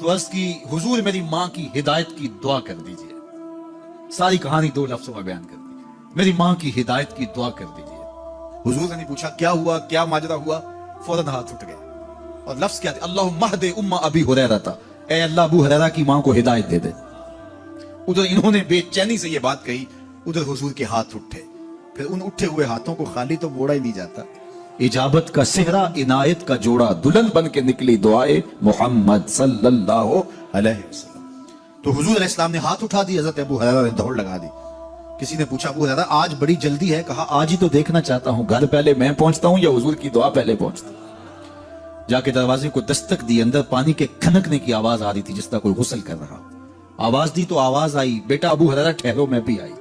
تو عرض کی حضور میری ماں کی ہدایت کی دعا کر دیجئے. ساری کہانی 2 لفظوں میں بیان کر دی. میری ماں کی ہدایت کی دعا کر دیجئے. حضور نے نہیں پوچھا کیا ہوا, کیا ماجرا ہوا, فوراً ہاتھ اٹھ گئے. اور لفظ کیا تھے؟ اللہم اہد ام ابی ہریرہ تھا, اے اللہ ابو ہریرہ کی ماں کو ہدایت دے دے. ادھر انہوں نے بے چینی سے یہ بات کہی, ادھر حضور کے ہاتھ اٹھے. پھر ان اٹھے ہوئے ہاتھوں کو خالی تو موڑا ہی نہیں جاتا. اجابت کا صحرا, عنایت کا جوڑا, دلہن بن کے نکلی دعائے محمد صلی اللہ علیہ وسلم. تو حضور علیہ السلام نے ہاتھ اٹھا دی, حضرت ابو ہریرہ نے دوڑ لگا دی. کسی نے پوچھا ابو ہریرہ آج بڑی جلدی ہے؟ کہا آج ہی تو دیکھنا چاہتا ہوں, گھر پہلے میں پہنچتا ہوں یا حضور کی دعا پہلے پہنچتا ہوں. جا کے دروازے کو دستک دی, اندر پانی کے کھنکنے کی آواز آ رہی تھی, جس طرح کوئی غسل کر رہا. آواز دی تو آواز آئی, بیٹا ابو ہریرہ ٹھہرو, میں بھی آئی.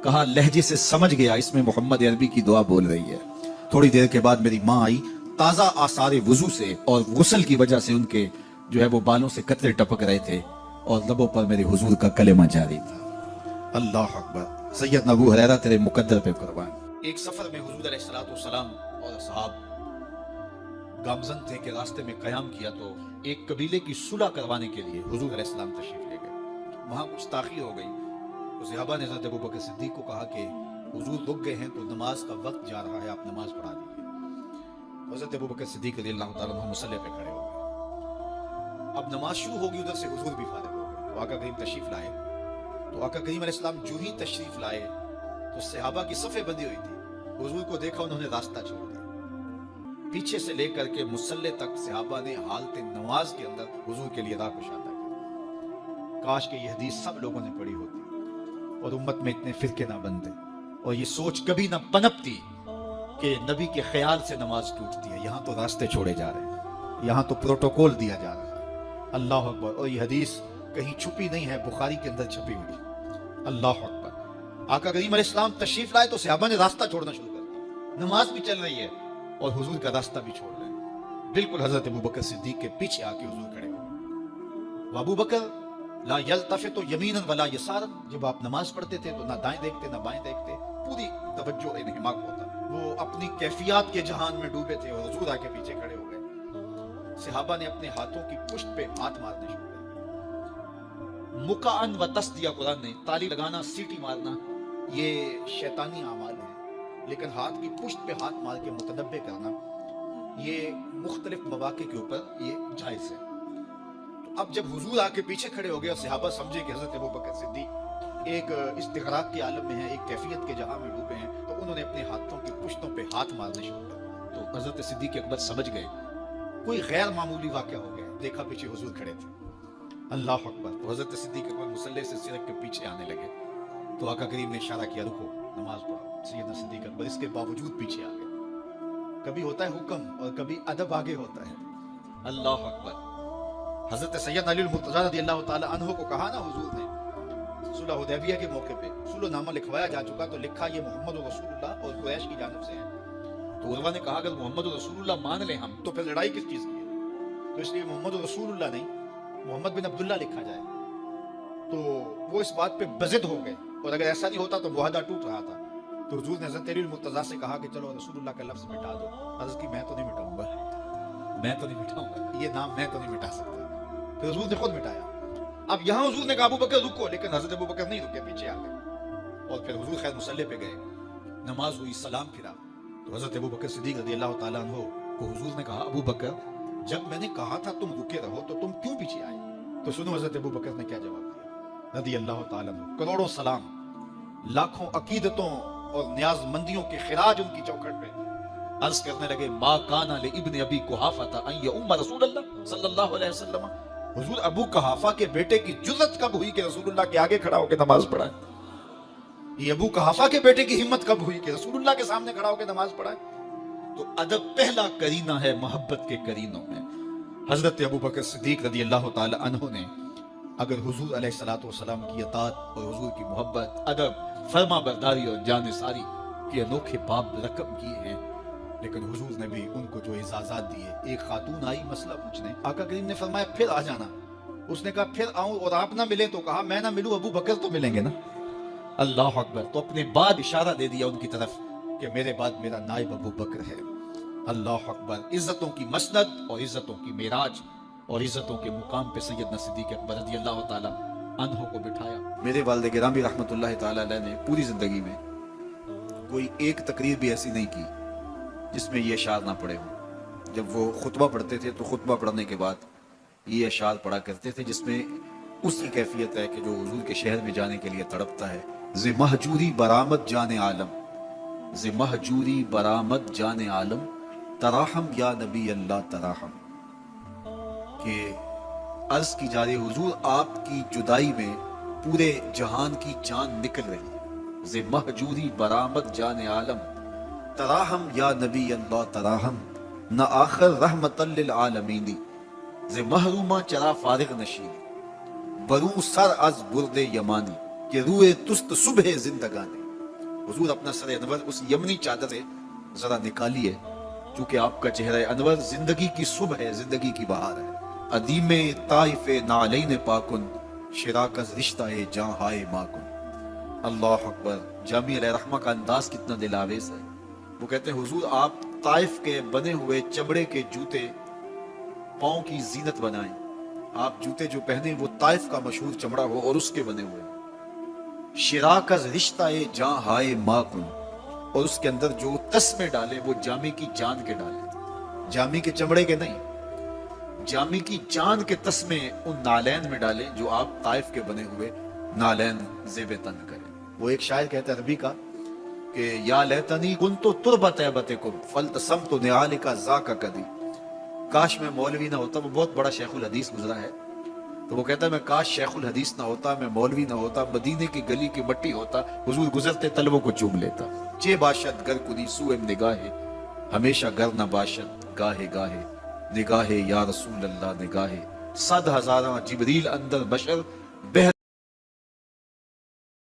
کہا لہجے سے سمجھ گیا اس میں محمد عربی کی دعا بول رہی ہے. تھوڑی دیر کے بعد میری ماں آئی, تازہ آثار وضو سے, اور غسل کی وجہ سے ان کے جو ہے وہ بالوں سے قطرے ٹپک رہے تھے, اور لبوں پر میرے حضور کا کلمہ جاری تھا. اللہ اکبر. سیدنا ابو ہریرہ تیرے مقدر پہ قربان. ایک سفر میں حضور علیہ السلام اور اصحاب گامزن تھے کہ راستے میں قیام کیا, تو ایک قبیلے کی صلح کروانے کے لیے حضور علیہ السلام تشریف لے گئے. وہاں کچھ تاخیر ہو گئی تو صحابہ نے حضرت ابوبکر صدیق کو کہا کہ حضور رک گئے ہیں تو نماز کا وقت جا رہا ہے, آپ نماز پڑھا دیجیے. حضرت ابوبکر صدیق رضی اللہ تعالیٰ عنہ مصلی پہ کھڑے ہو گئے. اب نماز شروع ہوگی, ادھر سے حضور بھی فارغ ہو گئے. تو آقا کریم تشریف لائے. تو آقا کریم علیہ السلام جو ہی تشریف لائے تو صحابہ کی صفیں بندی ہوئی تھی. حضور کو دیکھا, انہوں نے راستہ چھوڑ دیا. پیچھے سے لے کر کے مصلی تک صحابہ نے حالت نماز کے اندر حضور کے لیے راہ کشادہ کیا. کاش کہ یہ حدیث سب لوگوں نے پڑھی ہوتی اور امت میں اتنے فرقے نہ بنتے, اور یہ سوچ کبھی نہ پنپتی کہ نبی کے خیال سے نماز ٹوٹتی ہے. یہاں تو راستے چھوڑے جا رہے ہیں, یہاں تو پروٹوکول دیا جا رہا ہے. اللہ اکبر. اور یہ حدیث کہیں چھپی نہیں ہے, بخاری کے اندر چھپی ہوئی. اللہ اکبر. آقا کریم علیہ السلام تشریف لائے تو صحابہ نے راستہ چھوڑنا شروع کر دیا. نماز بھی چل رہی ہے اور حضور کا راستہ بھی چھوڑ رہے ہیں. بالکل حضرت ابوبکر صدیق کے پیچھے آ کے حضور کھڑے ہوئے. ابو بکر لا یلتفت یمینا ولا یسارا, جب آپ نماز پڑھتے تھے تو نہ دائیں دیکھتے نہ بائیں دیکھتے, پوری توجہ انہماک ہوتا. وہ اپنی کیفیات کے جہان میں ڈوبے تھے اور حضور آ کے پیچھے کھڑے ہو گئے. صحابہ نے اپنے ہاتھوں کی پشت پہ ہاتھ مارنے شروع کر. مکعن و تصدیہ, قرآن نے تالی لگانا, سیٹی مارنا, یہ شیطانی اعمال ہیں, لیکن ہاتھ کی پشت پہ ہاتھ مار کے متنبع کرنا یہ مختلف مواقع کے اوپر یہ جائز ہے. تو اب جب حضور آ کے پیچھے کھڑے ہو گئے اور صحابہ سمجھے کہ حضرت ابوبکر صدیق ایک استغراق کے عالم میں ہیں, ایک کیفیت کے جہاں میں ڈوبے ہیں, تو انہوں نے اپنے ہاتھوں کی پشتوں پہ ہاتھ مارنے شروع کر. تو حضرت صدیق اکبر سمجھ گئے کوئی غیر معمولی واقعہ ہو گیا. دیکھا پیچھے حضور کھڑے تھے. اللہ اکبر. تو حضرت صدیق اکبر مصلی سے سرک کے پیچھے آنے لگے. تو آقا کریم نے اشارہ کیا رکو, نماز پڑھو. سیدنا صدیق اکبر اس کے باوجود پیچھے آ گئے. کبھی ہوتا ہے حکم اور کبھی ادب آگے ہوتا ہے. اللہ اکبر. حضرت سیدنا علی المرتضیٰ رضی اللہ تعالی عنہ کو کہا نا حضور نے صلح حدیبیہ کے موقع پہ, صلح نامہ لکھوایا جا چکا, تو لکھا یہ محمد رسول اللہ اور قریش کی جانب سے ہے. تو عروہ نے کہا اگر محمد رسول اللہ مان لیں ہم تو پھر لڑائی کس چیز کی ہے؟ تو اس لیے محمد رسول اللہ نہیں, محمد بن عبداللہ لکھا جائے. تو وہ اس بات پہ بضد ہو گئے, اور اگر ایسا نہیں ہوتا تو معاہدہ ٹوٹ رہا تھا. تو حضور نے حضرت علی المرتضیٰ سے کہا کہ چلو رسول اللہ کا لفظ مٹا دو. حضرت کی میں تو نہیں مٹاؤں گا, میں تو نہیں مٹاؤں گا, یہ نام میں تو نہیں مٹا سکتا. پھر حضور نے خود مٹایا. اب یہاں حضور نے کہا ابو بکر رکو, لیکن حضرت ابو بکر نہیں رکے, پیچھے آ گئے. اور پھر حضور خیر مصلی پہ گئے, نماز ہوئی, سلام پھرا. تو حضرت ابو بکر صدیق رضی اللہ تعالیٰ عنہ کو حضور نے کہا ابو بکر جب میں نے کہا تھا تم رکے رہو تو تم کیوں پیچھے آئے؟ تو سنو حضرت ابو بکر نے کیا جواب دیا رضی اللہ تعالیٰ عنہ. کروڑوں سلام, لاکھوں عقیدتوں اور نیاز مندیوں کے خراج ان کی چوکھٹ پہ. عرض کرنے لگے ما کان لابن ابی قحافہ ان یؤم رسول اللہ صلی اللہ علیہ وسلم. حضور ابو قحافہ کے بیٹے کی جرأت کب ہوئی کہ رسول اللہ کے آگے کھڑا ہو کے نماز پڑھائے؟ یہ ابو قحافہ کے بیٹے کی ہمت کب ہوئی کہ رسول اللہ کے سامنے کھڑا ہو کے نماز پڑھائے؟ تو ادب پہلا کرینہ ہے محبت کے کرینوں میں. حضرت ابو بکر صدیق رضی اللہ تعالی عنہ نے اگر حضور علیہ الصلوۃ والسلام کی اطاعت اور حضور کی محبت, ادب, فرما برداری اور جانثاری کے انوکھے باب رقم کیے ہیں, لیکن حضور نے بھی ان کو جو اعزازات دیے. ایک خاتون آئی مسئلہ پوچھنے, آقا کریم نے فرمایا پھر آ جانا. اس نے کہا پھر آؤں اور آپ نہ ملیں, تو کہا میں نہ ملوں ابو بکر تو ملیں گے نا. اللہ اکبر. تو اپنے بعد اشارہ دے دیا ان کی طرف کہ میرے بعد میرا نائب ابو بکر ہے. اللہ اکبر. عزتوں کی مسند اور عزتوں کی معراج اور عزتوں کے مقام پہ سیدنا صدیق اکبر رضی اللہ تعالیٰ عنہ کو بٹھایا۔ میرے والد گرامی رحمۃ اللہ تعالیٰ علیہ نے پوری زندگی میں کوئی ایک تقریر بھی ایسی نہیں کی جس میں یہ اشعار نہ پڑے ہوں۔ جب وہ خطبہ پڑھتے تھے تو خطبہ پڑھنے کے بعد یہ اشعار پڑھا کرتے تھے، جس میں اس کی کیفیت ہے کہ جو حضور کے شہر میں جانے کے لیے تڑپتا ہے۔ ز مہجوری برآمد جان عالم، ز مہجوری برآمد جان عالم، تراحم یا نبی اللہ تراحم، کہ عرض کی جا رہی حضور آپ کی جدائی میں پورے جہان کی جان نکل رہی ہے۔ ز مہجوری برآمد جان عالم، تراحم یا نبی اللہ تراحم، نہ آخر رحمت للعالمین، ز محرومہ چرا فارغ نشینی، برو سر از برد یمانی، کہ روئے تست صبح زندگانی۔ حضور اپنا سر انور اس یمنی چادر سے ذرا نکالیے، چونکہ آپ کا چہرہ انور زندگی کی صبح ہے، زندگی کی بہار ہے۔ ادیم طائف نعلین پاکن، شراکز رشتہ جاں ہائے ماکن۔ اللہ اکبر۔ جامی علیہ رحمہ کا انداز کتنا دل آویز ہے۔ وہ کہتے ہیں حضور آپ طائف کے بنے ہوئے چمڑے کے جوتے پاؤں کی زینت بنائیں۔ آپ جوتے جو پہنے وہ طائف کا مشہور چمڑا ہو اور اس کے بنے ہوئے۔ شراکز رشتہ جاں ہائے ماکن، اور اس کے اندر جو تسمے ڈالے وہ جامی کی جان کے ڈالے، جامی کے چمڑے کے نہیں، جامی کی جان کے تسمے ان نالین میں ڈالے جو آپ طائف کے بنے ہوئے نالین زیب تن کریں۔ وہ ایک شاعر کہتا ہے عربی کا کہ یا لیتنی کنتو تربت ایبتکم فلتسمت نعالک ذاک کدی، کاش میں مولوی نہ ہوتا۔ وہ بہت بڑا شیخ الحدیث گزرا ہے، تو وہ کہتا ہے میں کاش شیخ الحدیث نہ ہوتا، میں مولوی نہ ہوتا، مدینے کی گلی کی مٹی ہوتا، حضور گزرتے طلبوں کو چوم لیتا۔ چے باشد گر کنی سوئم نگاہے، ہمیشہ گر نہ باشد گاہے گاہے، نگاہے یا رسول اللہ نگاہے، صد ہزاراں جبریل اندر بشر،